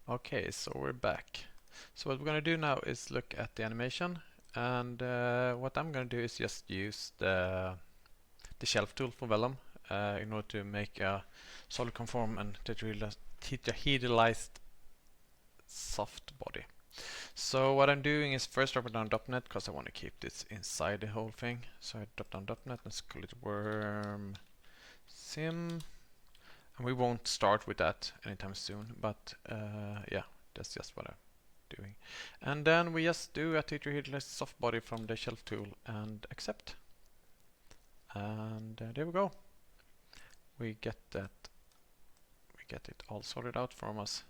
Okay, so we're back. So what we're going to do now is look at the animation, and what I'm going to do is just use the shelf tool for Vellum in order to make a solid conform and tetrahedralized soft body. So what I'm doing is first drop it down .NET because I want to keep this inside the whole thing. So I drop down .NET, let's call it worm sim. And we won't start with that anytime soon, but yeah, that's just what I'm doing. And then we just do a tetrahedralized soft body from the shelf tool and accept. And there we go. We get that. We get it all sorted out from us.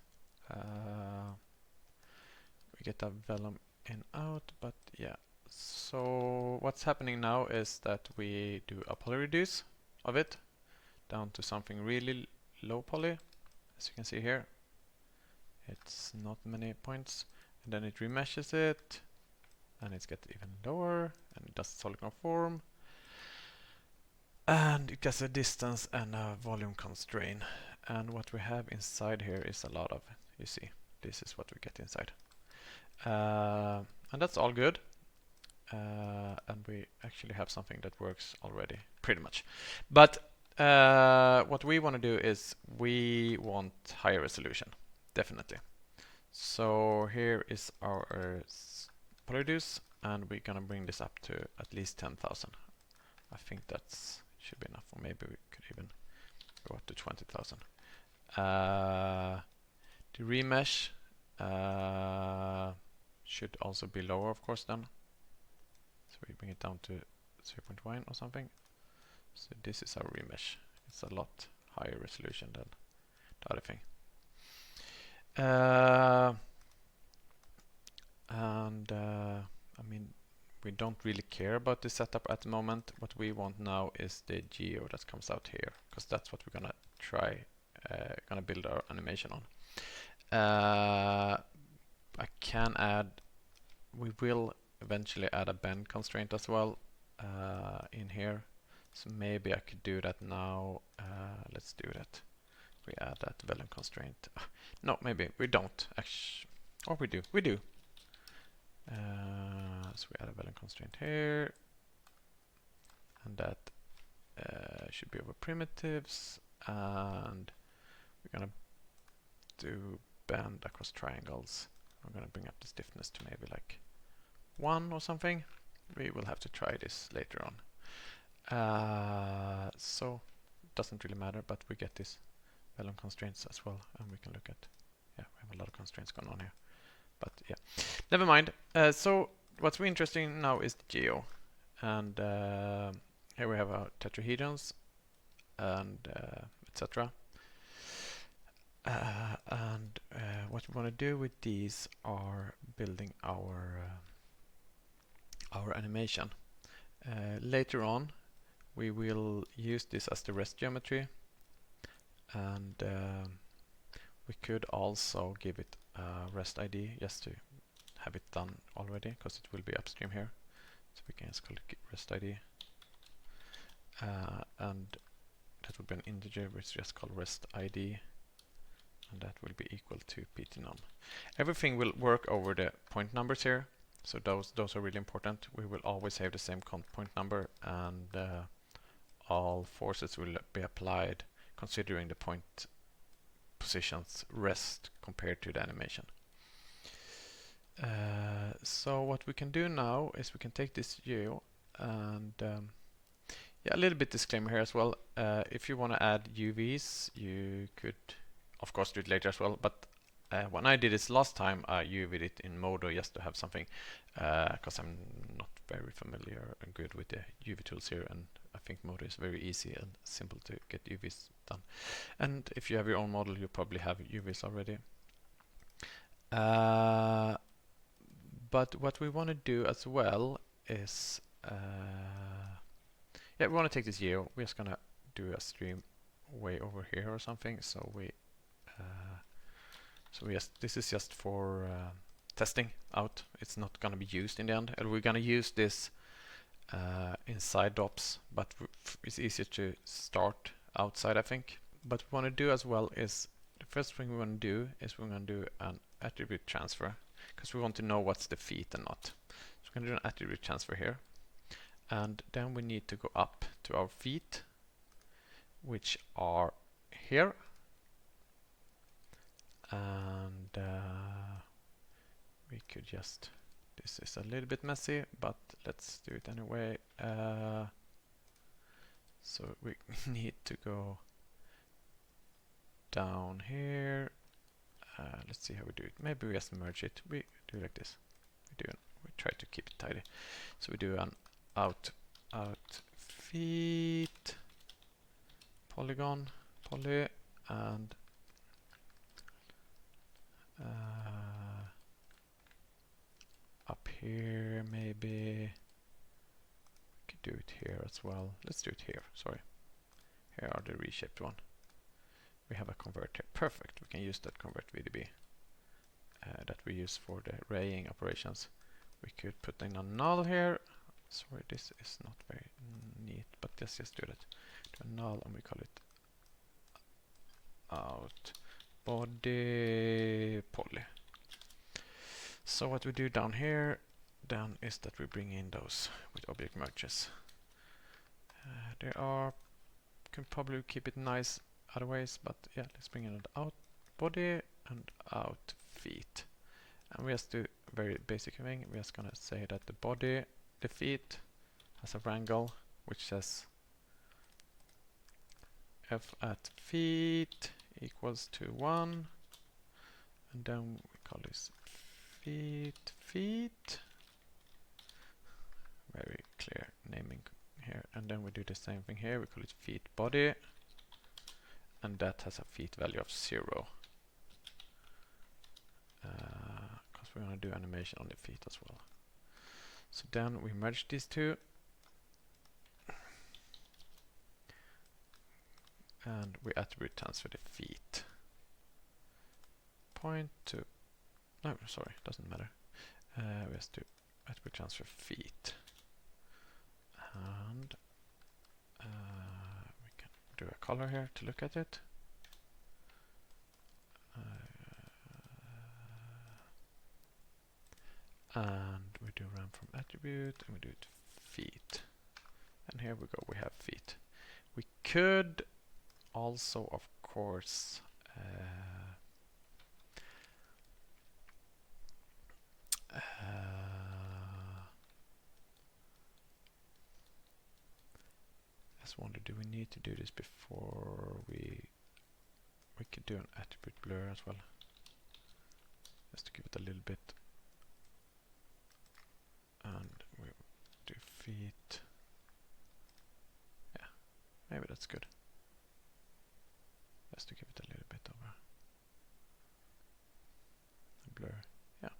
We get a vellum in out, but yeah. So what's happening now is that we do a poly reduce of it down to something really low poly, as you can see here. It's not many points, and then it remeshes it, and it's get even lower, and it does solid conform, and it gets a distance and a volume constraint. And what we have inside here is a lot of, you see, this is what we get inside, and that's all good. And we actually have something that works already, pretty much. But what we want to do is we want higher resolution, definitely. So here is our reduce, and we're gonna bring this up to at least 10,000. I think that's should be enough, or maybe we could even go up to 20,000. The remesh should also be lower, of course, then. So we bring it down to 0.1 or something. So this is our remesh. It's a lot higher resolution than the other thing. I mean, we don't really care about the setup at the moment. What we want now is the geo that comes out here, because that's what we're gonna try, gonna build our animation on. I can add, we will eventually add a bend constraint as well in here. So maybe I could do that now. Let's do that. We add that vellum constraint. No, maybe we don't actually, or we do. We do. So we add a vellum constraint here, and that should be over primitives, and we're gonna do bend across triangles. I'm gonna bring up the stiffness to maybe like 1 or something. We will have to try this later on. So it doesn't really matter, but we get this vellum constraints as well, and we can look at, yeah, we have a lot of constraints going on here, but yeah, never mind. So what's really interesting now is the geo, and here we have our tetrahedrons and etc. And what we want to do with these are building our animation. Later on we will use this as the rest geometry, and we could also give it a rest ID just to have it done already, because it will be upstream here. So we can just call it rest ID, and that would be an integer which is just called rest ID, and that will be equal to ptnum. Everything will work over the point numbers here, so those are really important. We will always have the same point number, and all forces will be applied considering the point positions rest compared to the animation. So what we can do now is we can take this geo and yeah, a little bit disclaimer here as well. If you want to add UVs, you could of course do it later as well, but when I did this last time, I UV'd it in Modo just to have something, because I'm not very familiar and good with the UV tools here, and I think Modo is very easy and simple to get UVs done. And if you have your own model, you probably have UVs already. But what we want to do as well is, yeah, we want to take this geo. We're just gonna do a stream way over here or something. So we, this is just for testing out. It's not gonna be used in the end. And we're gonna use this inside DOPS, but it's easier to start outside, I think. But what we want to do as well is the the first thing we want to do is we're going to do an attribute transfer, because we want to know what's the feet and not. So we're going to do an attribute transfer here, and then we need to go up to our feet, which are here, and we could just, this is a little bit messy, but let's do it anyway. So we need to go down here. Let's see how we do it. Maybe we just merge it. We do like this. We try to keep it tidy. So we do an out feet polygon poly, and up here maybe we could do it here as well. Let's do it here. Sorry, here are the reshaped one. We have a convert here. Perfect. We can use that convert VDB that we use for the arraying operations. We could put in a null here. Sorry, this is not very neat, but let's just do that. Do a null, and we call it out body poly. So what we do down here then is that we bring in those with object merges. There are, can probably keep it nice other ways, but yeah, let's bring in an out body and out feet. And we just do a very basic thing. We're just gonna say that the body, the feet, has a wrangle which says f at feet equals to 1, and then we call this feet. Very clear naming here. And then we do the same thing here. We call it feet body, and that has a feet value of 0. Because we're going to do animation on the feet as well. So then we merge these two, and we attribute transfer the feet. Point to, no, sorry, doesn't matter. We have to attribute transfer feet, and we can do a color here to look at it. And we do run from attribute, and we do it feet. And here we go, we have feet. We could also, of course, just wonder, do we need to do this before we could do an attribute blur as well, just to give it a little bit. And we do feet. Yeah, maybe that's good. Just to give it a little bit of a blur. Yeah,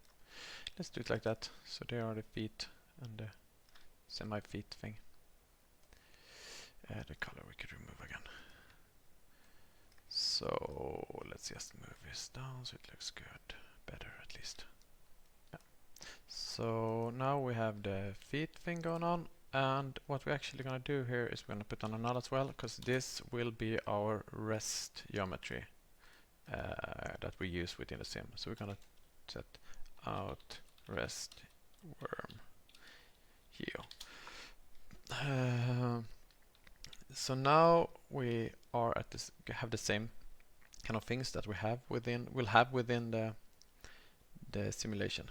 let's do it like that. So there are the feet and the semi-feet thing. The color we could remove again. So let's just move this down so it looks good, better at least. So now we have the feet thing going on, and what we're actually going to do here is we're going to put on a null as well, because this will be our rest geometry that we use within the sim. So we're going to set out rest worm geo. So now we are at this, have the same kind of things that we'll have within the simulation.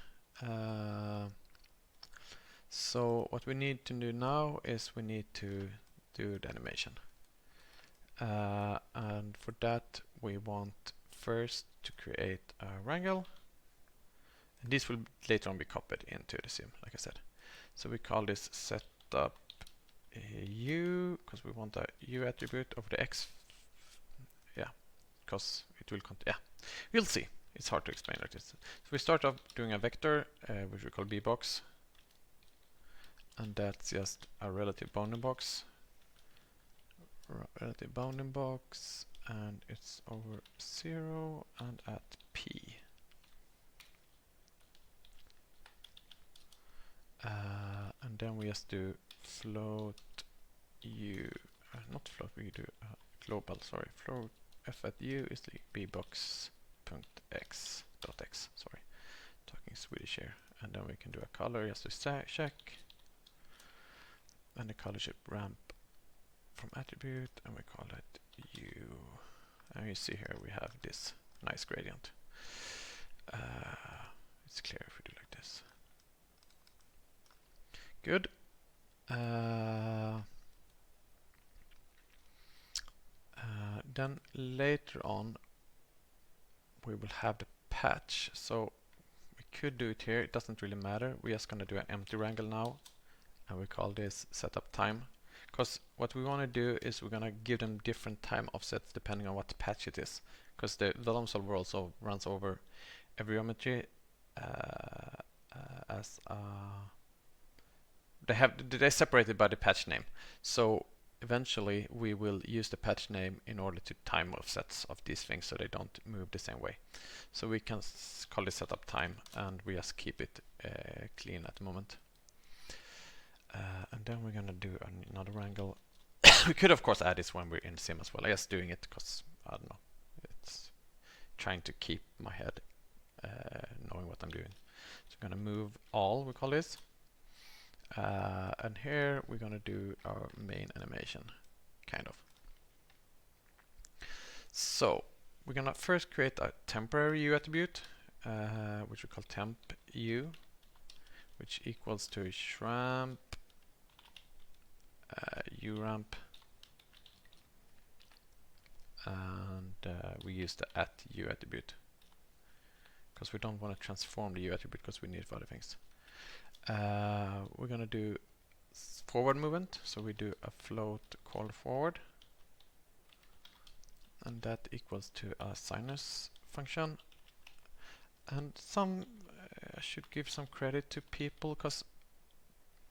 So what we need to do now is we need to do the animation, and for that we want first to create a wrangle, and this will later on be copied into the sim, like I said. So we call this setup u, because we want a u attribute of the x. Yeah, because it will we'll see. It's hard to explain like this. So we start off doing a vector, which we call bbox, and that's just a relative bounding box. And it's over 0 and at p. And then we just do float u, not float, we do global, sorry, float f at u is the bbox.x, sorry, talking Swedish here. And then we can do a color just to check. And the color should ramp from attribute, and we call it u. And you see here we have this nice gradient. It's clear if we do like this. Good. Then later on we will have the patch. So we could do it here. It doesn't really matter. We're just going to do an empty wrangle now, and we call this setup time. Because what we want to do is we're going to give them different time offsets depending on what patch it is. Because the vellum solver also runs over every geometry as they're separated by the patch name. So eventually we will use the patch name in order to time offsets of these things so they don't move the same way. So we can call this setup time, and we just keep it clean at the moment. And then we're gonna do another wrangle. We could of course add this when we're in sim as well. I guess doing it because I don't know, it's trying to keep my head knowing what I'm doing. So I'm gonna move all, we call this. And here we're gonna do our main animation, kind of. So we're gonna first create a temporary u attribute, which we call temp u, which equals to shramp uramp, and we use the at u attribute because we don't want to transform the u attribute because we need it for other things. We're gonna do forward movement, so we do a float call forward, and that equals to a sinus function. And I should give some credit to people, because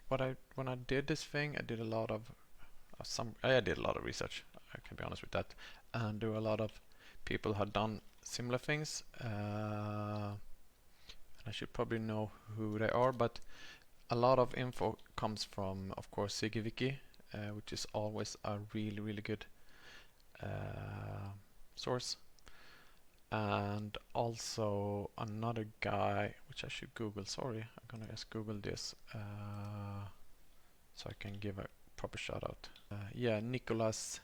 when I did this thing, I did a lot of research. I can be honest with that, and there were a lot of people had done similar things. And I should probably know who they are, but a lot of info comes from, of course, SigiWiki, which is always a really, really good source. And also another guy, which I should Google. Sorry, I'm gonna just Google this so I can give a proper shout out. Yeah, Nicholas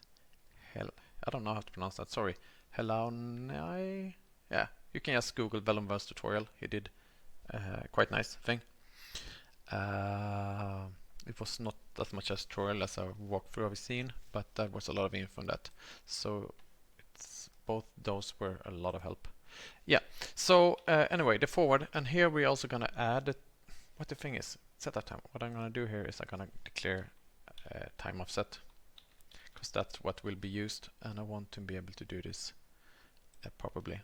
I don't know how to pronounce that. Sorry, Helaunai. Yeah, you can just Google Vellumverse tutorial. He did quite nice thing. It was not as much as tutorial as a walkthrough of a scene, but there was a lot of info on that. So both those were a lot of help. Yeah. So anyway, the forward, and here we're also gonna add what the thing is. Setup time. What I'm gonna do here is I'm gonna declare time offset, because that's what will be used, and I want to be able to do this properly.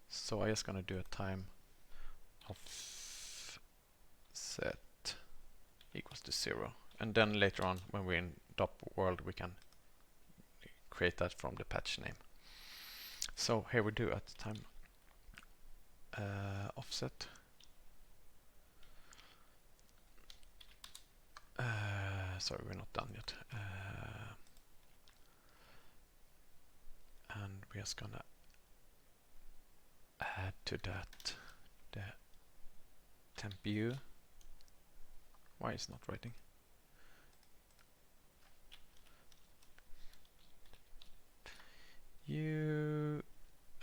So I'm just gonna do a time offset equals to 0, and then later on when we're in DOP world we can create that from the patch name. So here we do at time offset sorry, we're not done yet, and we're just gonna add to that the temp u. Why is it not writing? U,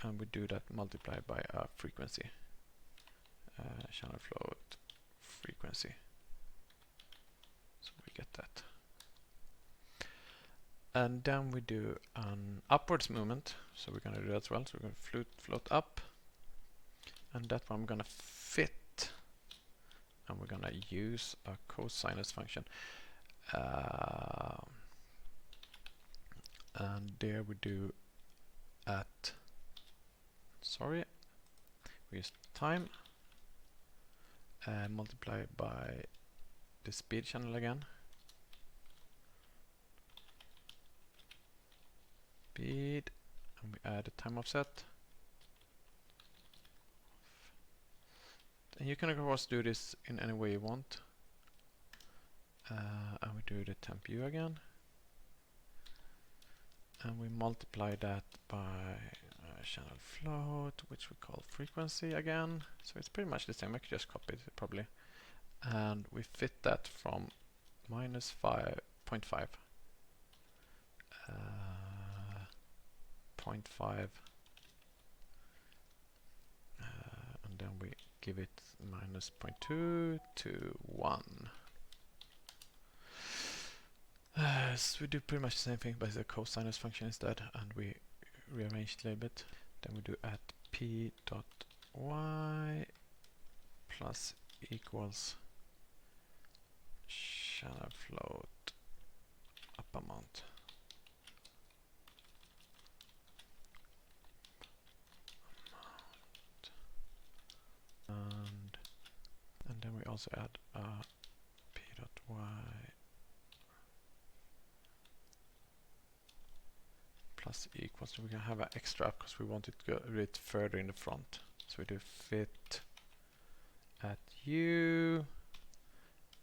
and we do that multiplied by a frequency, channel float frequency. So we get that. And then we do an upwards movement, so we're going to do that as well. So we're going to float up, and that one we're going to fit, and we're going to use a cosinus function. And there we do at, sorry, we use time, multiply by the speed channel again. Speed, and we add a time offset. And you can of course do this in any way you want. And we do the temp u again. and we multiply that by channel float, which we call frequency again. So it's pretty much the same. I could just copy it probably, and we fit that from minus 5.5, 0.5, and then we give it minus 0.2 to 1. So we do pretty much the same thing, but it's a cosinus function instead, and we rearrange it a little bit. Then we do at p dot y plus equals channel float upper mount. And then we also add p dot y plus equals, so we can have an extra because we want it to go a bit further in the front. So we do fit at u,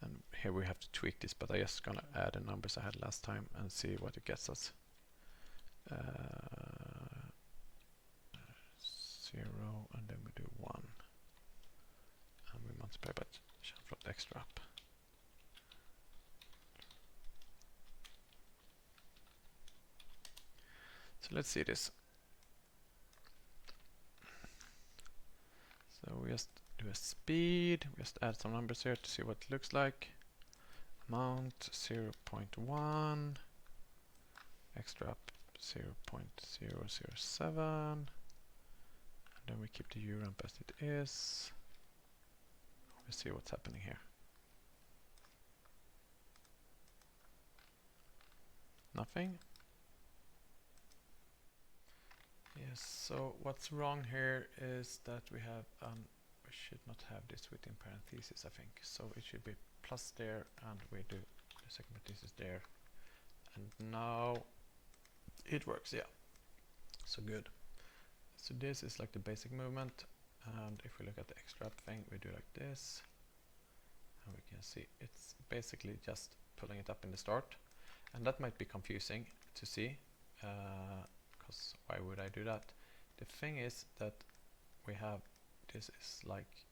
and here we have to tweak this, but I just gonna add the numbers I had last time and see what it gets us. 0, and then we do 1, and we multiply by channel float extra up. So let's see this. So we just do a speed, we just add some numbers here to see what it looks like. Amount 0.1, extra up 0.007, and then we keep the u ramp as it is. Let's see what's happening here. Nothing. Yes, so what's wrong here is that we have we should not have this within parentheses, I think. So it should be plus there, and we do the second parenthesis there. And now it works, yeah. So good. So this is like the basic movement, and if we look at the extra up thing, we do like this, and we can see it's basically just pulling it up in the start, and that might be confusing to see, because why would I do that? The thing is that we have this is like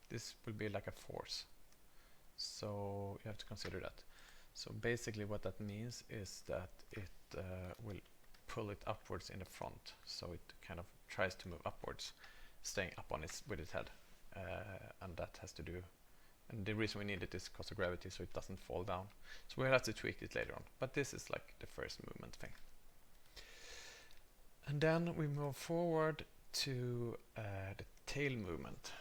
this will be like a force, so you have to consider that. So basically what that means is that it will pull it upwards in the front, so it kind of tries to move upwards, staying up on its with its head, and that has to do, and the reason we need it is because of gravity, so it doesn't fall down. So we'll have to tweak it later on, but this is like the first movement thing. And then we move forward to the tail movement.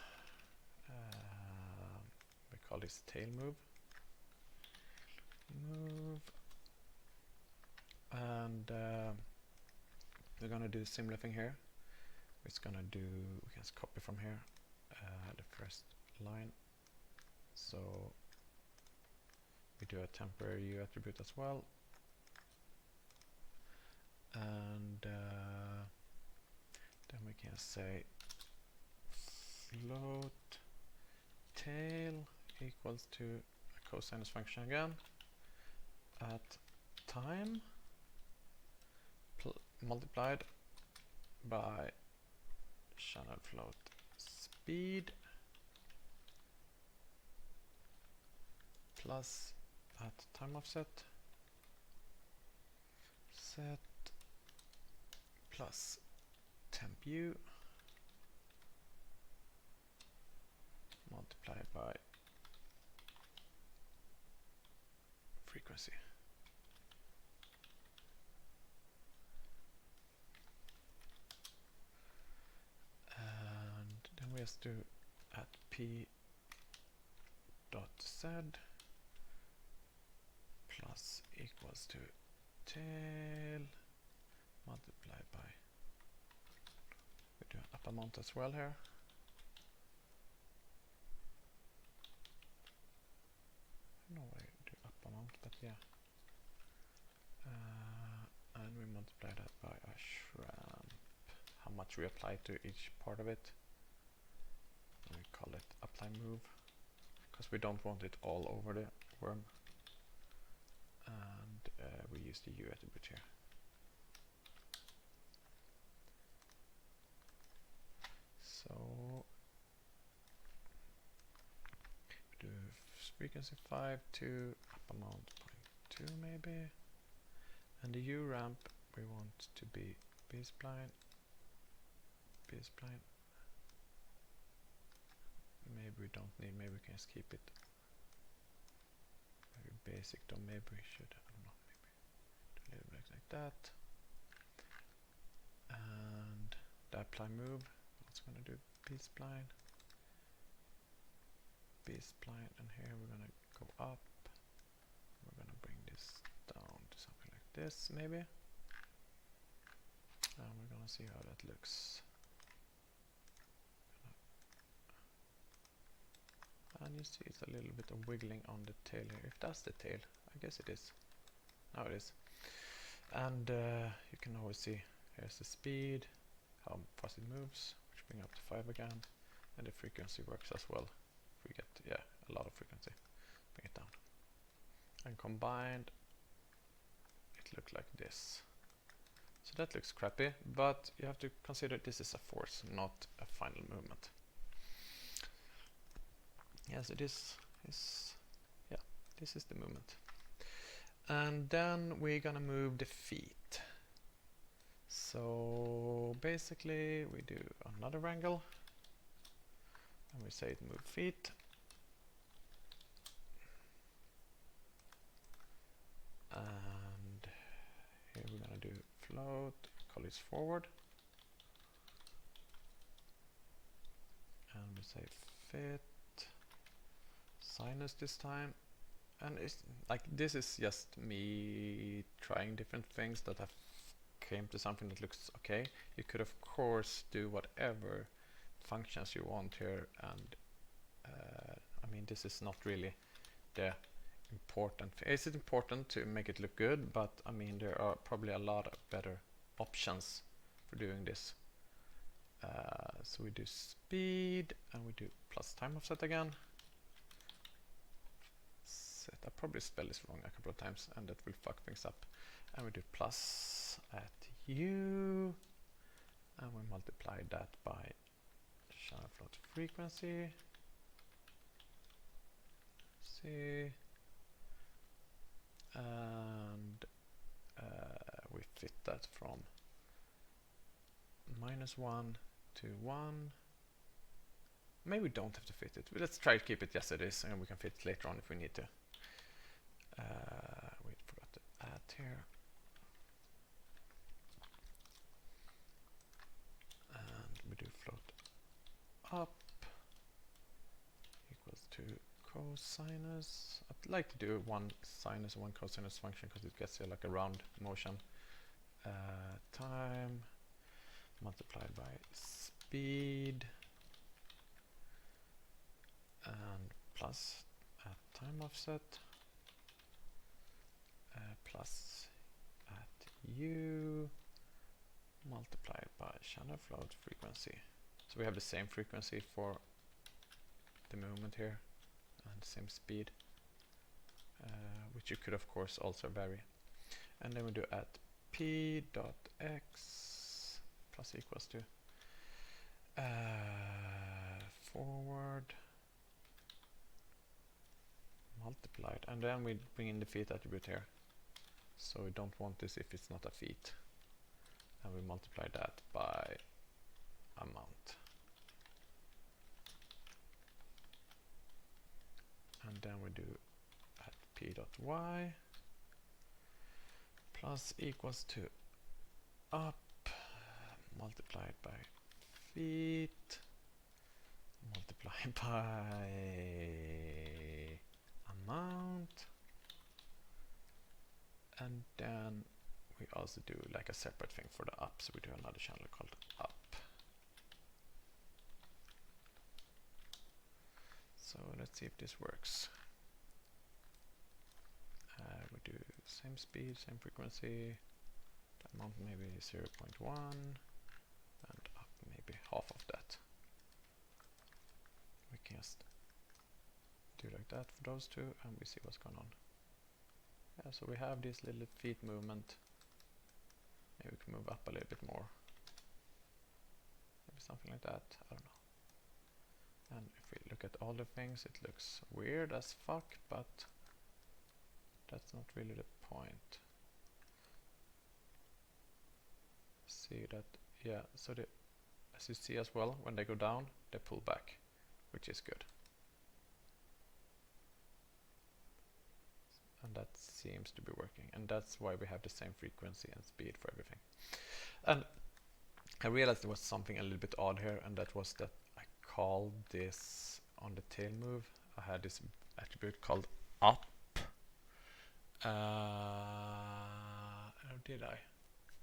We call this tail move. And we're gonna do a similar thing here. We can just copy from here the first line. So we do a temporary u attribute as well, and then we can say float tail equals to a cosinus function again at time multiplied by channel float speed plus at time offset set plus temp u multiplied by frequency. And then we just do at p dot z plus equals to tail multiplied by, we do upper mount as well here. I don't know why I do upper mount, but yeah. And we multiply that by a shramp, how much we apply to each part of it. And we call it apply move, because we don't want it all over the worm. And we use the u attribute here. frequency 5 to up amount 0.2 maybe. And the U ramp we want to be B-spline, B-spline. Maybe we don't need, maybe we can just keep it very basic though, maybe we should, I don't know, maybe do a little bit like that. And the apply move, it's gonna do B-spline, B-spline, and here we're gonna go up. We're gonna bring this down to something like this maybe. And we're gonna see how that looks. And you see it's a little bit of wiggling on the tail here. If that's the tail, I guess it is. Now it is. And you can always see here's the speed, how fast it moves, which bring up to 5 again, and the frequency works as well. If we get a lot of frequency, bring it down. And combined, it looks like this. So that looks crappy, but you have to consider this is a force, not a final movement. Yes, it is. This is the movement. And then we're gonna move the feet. So basically we do another angle and we say move feet. And here we're gonna do float, call it forward. And we say fit. Sinus this time, and it's like this is just me trying different things that have came to something that looks okay. You could of course do whatever functions you want here, and I mean this is not really the important thing. It's important to make it look good, but I mean there are probably a lot of better options for doing this. So we do speed and we do plus time offset again. I probably spell this wrong a couple of times and that will fuck things up. And we do plus at U and we multiply that by channel float frequency. See, and we fit that from -1 to 1. Maybe we don't have to fit it. Let's try to keep it as it is, and we can fit it later on if we need to. We forgot to add here. And we do float up equals to cosinus. I'd like to do one sinus and one cosinus function because it gets like a round motion. Time multiplied by speed and plus at time offset plus at U multiplied by channel float frequency. So we have the same frequency for the movement here and the same speed, which you could of course also vary. And then we do at p dot x plus equals to forward multiplied, and then we bring in the feet attribute here. So we don't want this if it's not a feet, and we multiply that by amount. And then we do at p dot y plus equals to up multiplied by feet multiplied by amount, and then we also do like a separate thing for the up, so we do another channel called up. So let's see if this works. We do same speed, same frequency, the amount maybe 0.1 and up maybe half of that. We can just do like that for those two and we see what's going on. Yeah, so we have this little feet movement. Maybe we can move up a little bit more. Maybe something like that, I don't know. And if we look at all the things, it looks weird as fuck, but that's not really the point. See that, yeah, so as you see as well, when they go down, they pull back, which is good. And that seems to be working, and that's why we have the same frequency and speed for everything. And I realized there was something a little bit odd here, and that was that I called this on the tail move. I had this attribute called up. Or did I?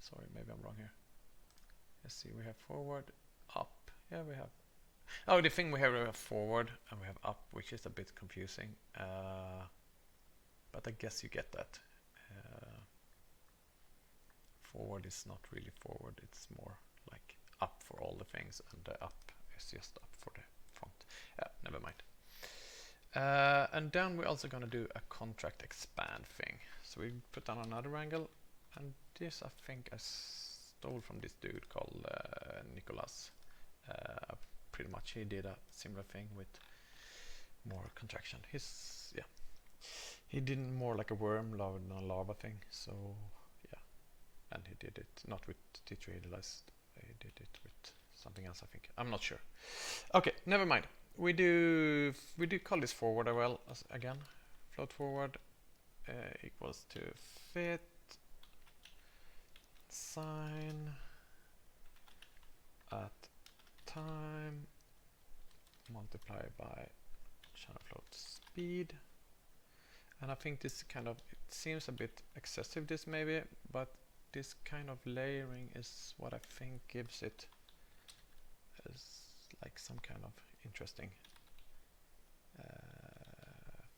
Sorry, maybe I'm wrong here. Let's see, we have forward, up. Yeah, we have. Oh, the thing we have forward and we have up, which is a bit confusing. But I guess you get that. Forward is not really forward, it's more like up for all the things, and the up is just up for the front. Never mind. And then we're also going to do a contract expand thing. So we put on another angle, and this I think I stole from this dude called Nicholas. Pretty much he did a similar thing with more contraction. He did more like a worm rather than a lava thing. So yeah, and he did it not with T3 idealized. He did it with something else, I think. I'm not sure. Okay, never mind. We do call this forward as well as again. Float forward equals to fit sine at time multiplied by channel float speed. And I think this kind of, it seems a bit excessive, this maybe, but this kind of layering is what I think gives it as like some kind of interesting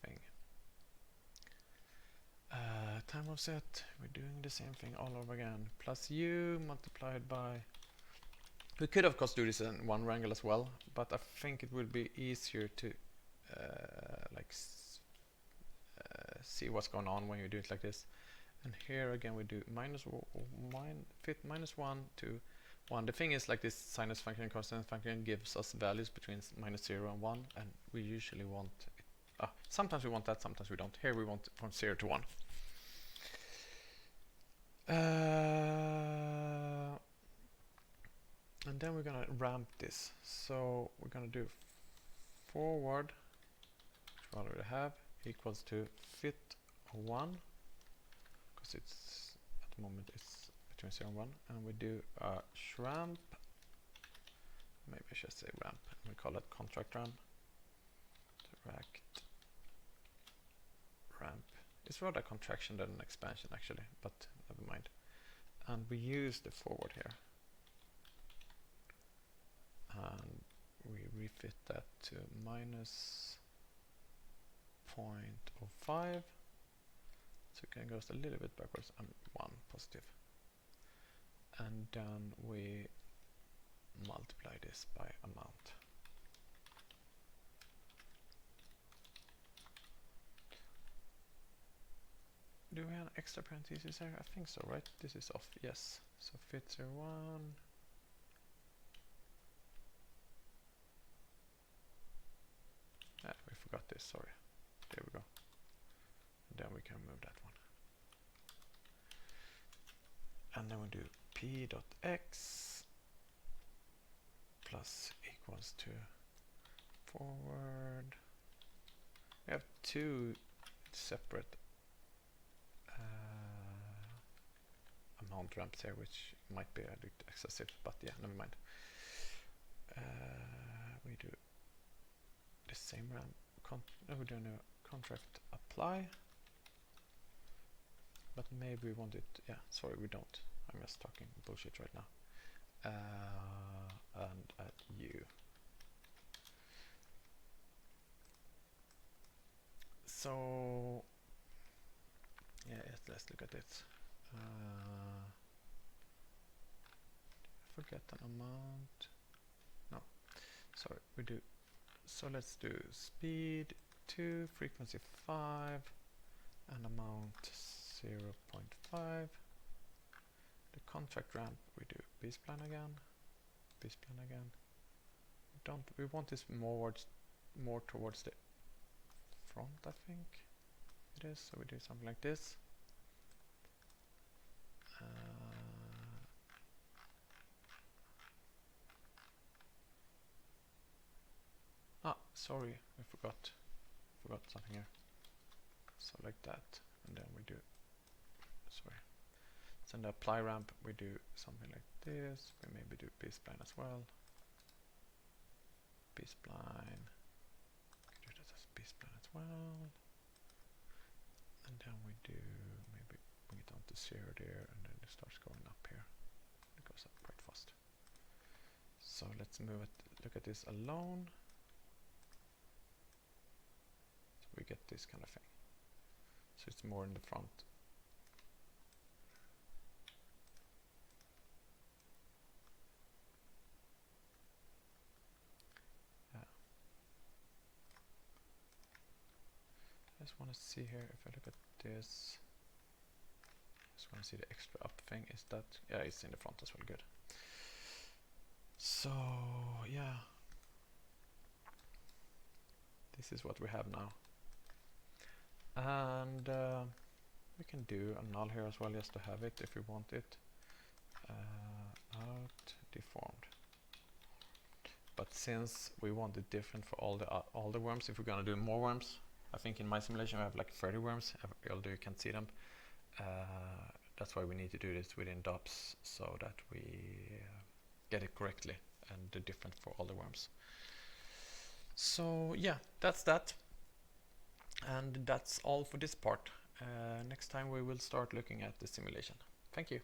thing. Time offset, we're doing the same thing all over again. Plus u multiplied by, we could of course do this in one wrangle as well, but I think it would be easier to see what's going on when you do it like this. And here again we do fit -1 to 1. The thing is, like, this sinus function and cosine function gives us values between -0 and 1, and we usually want it, sometimes we want that, sometimes we don't. Here we want from 0 to 1. And then we're gonna ramp this. So we're gonna do forward, which we already have, equals to fit 1, because it's at the moment it's between 0 and 1, and we do a shramp. Maybe I should say ramp. We call it contract ramp. Direct ramp. It's rather a contraction than an expansion actually, but never mind. And we use the forward here, and we refit that to -0.05, so it can go a little bit backwards, and 1 positive. And then we multiply this by amount. Do we have extra parentheses here? I think so, right? This is off, yes. So fit 01. We forgot this, sorry. There we go. And then we can move that one. And then we do p.x plus equals to forward. We have two separate amount ramps here, which might be a bit excessive, but yeah, never mind. We do the same ramp. We're doing a contract apply, but maybe we want it. Yeah, sorry, we don't. I'm just talking bullshit right now. And at u. So yeah, let's look at it. Forget an amount. No, sorry, we do. So let's do speed 2, frequency 5, and amount 0.5. The contract ramp we do B-spline again, we want this more towards the front, I think it is. So we do something like this. Sorry, I forgot something here. So like that, and then we do, sorry. So in the apply ramp, we do something like this. We maybe do B-spline as well. B-spline. Do that as B-spline as well. And then we do maybe bring it down to 0 there, and then it starts going up here. It goes up quite fast. So let's move it. Look at this alone. So we get this kind of thing. So it's more in the front. I just want to see here if I look at this. Just want to see the extra up thing. Is that, yeah, it's in the front as well. Good. So yeah, this is what we have now, and we can do a null here as well, just to have it if we want it. Out deformed. But since we want it different for all the worms, if we're gonna do more worms, I think in my simulation we have like 30 worms, although you can't see them. That's why we need to do this within DOPS, so that we get it correctly and different for all the worms. So yeah, that's that. And that's all for this part. Next time we will start looking at the simulation. Thank you.